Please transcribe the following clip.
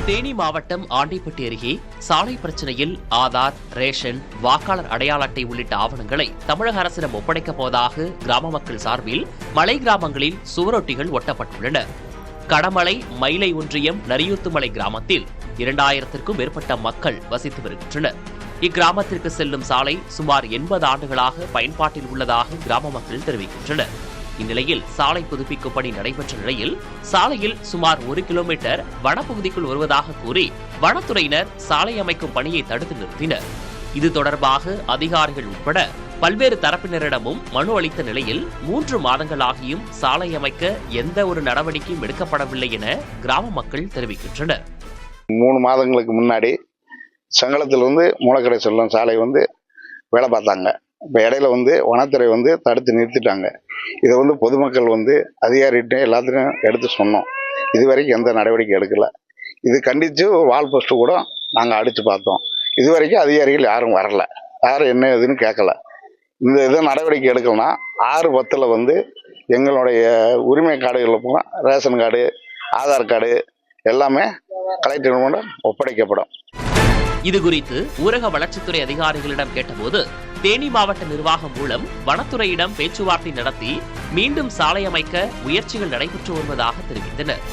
தேனி மாவட்டம் ஆண்டிப்பட்டி அருகே சாலை பிரச்சினையில் ஆதார், ரேஷன், வாக்காளர் அடையாள அட்டை உள்ளிட்ட ஆவணங்களை தமிழக அரசிடம் ஒப்படைக்கப் போவதாக கிராம மக்கள் சார்பில் மலை கிராமங்களில் சுவரொட்டிகள் ஒட்டப்பட்டுள்ளன. கடமலை மயிலை ஒன்றியம் நரியூத்துமலை கிராமத்தில் 2000க்கும் மேற்பட்ட மக்கள் வசித்து வருகின்றனர். இக்கிராமத்திற்கு செல்லும் சாலை சுமார் 80 ஆண்டுகளாக பயன்பாட்டில் உள்ளதாக கிராம மக்கள் தெரிவிக்கின்றனர். இந்நிலையில் சாலை புதுப்பிக்கும் பணி நடைபெற்ற நிலையில் சாலையில் சுமார் 1 கிலோமீட்டர் வனப்பகுதிக்குள் வருவதாக கூறி வனத்துறையினர் சாலை அமைக்கும் பணியை தடுத்து நிறுத்தினர். இது தொடர்பாக அதிகாரிகள் உட்பட பல்வேறு தரப்பினரிடமும் மனு அளித்த நிலையில் 3 மாதங்களாகியும் சாலை அமைக்க எந்த ஒரு நடவடிக்கையும் எடுக்கப்படவில்லை என கிராம மக்கள் தெரிவிக்கின்றனர். 3 மாதங்களுக்கு முன்னாடி சங்கலத்திலிருந்து மூலக்கடை செல்லும் சாலை வேலை பார்த்தாங்க. இப்போ இடையில வனத்துறை தடுத்து நிறுத்திட்டாங்க. இதை பொதுமக்கள் அதிகாரிகிட்ட எல்லாத்தையும் எடுத்து சொன்னோம். இதுவரைக்கும் எந்த நடவடிக்கை எடுக்கல. இது கண்டித்து வால் போஸ்ட் கூட நாங்கள் அடித்து பார்த்தோம். இதுவரைக்கும் அதிகாரிகள் யாரும் வரல. யாரும் என்ன ஏதுன்னு கேட்கல. இந்த இதை நடவடிக்கை எடுக்கலன்னா 6/10 எங்களுடைய உரிமை கார்டுகளில் போக ரேஷன் கார்டு, ஆதார் கார்டு எல்லாமே கலெக்டர் மூலம் ஒப்படைக்கப்படும். இதுகுறித்து ஊரக வளர்ச்சித்துறை அதிகாரிகளிடம் கேட்டபோது தேனி மாவட்ட நிர்வாகம் மூலம் வனத்துறையிடம் பேச்சுவார்த்தை நடத்தி மீண்டும் சாலை அமைக்க முயற்சிகள் நடைபெற்று வருவதாக தெரிவித்தனர்.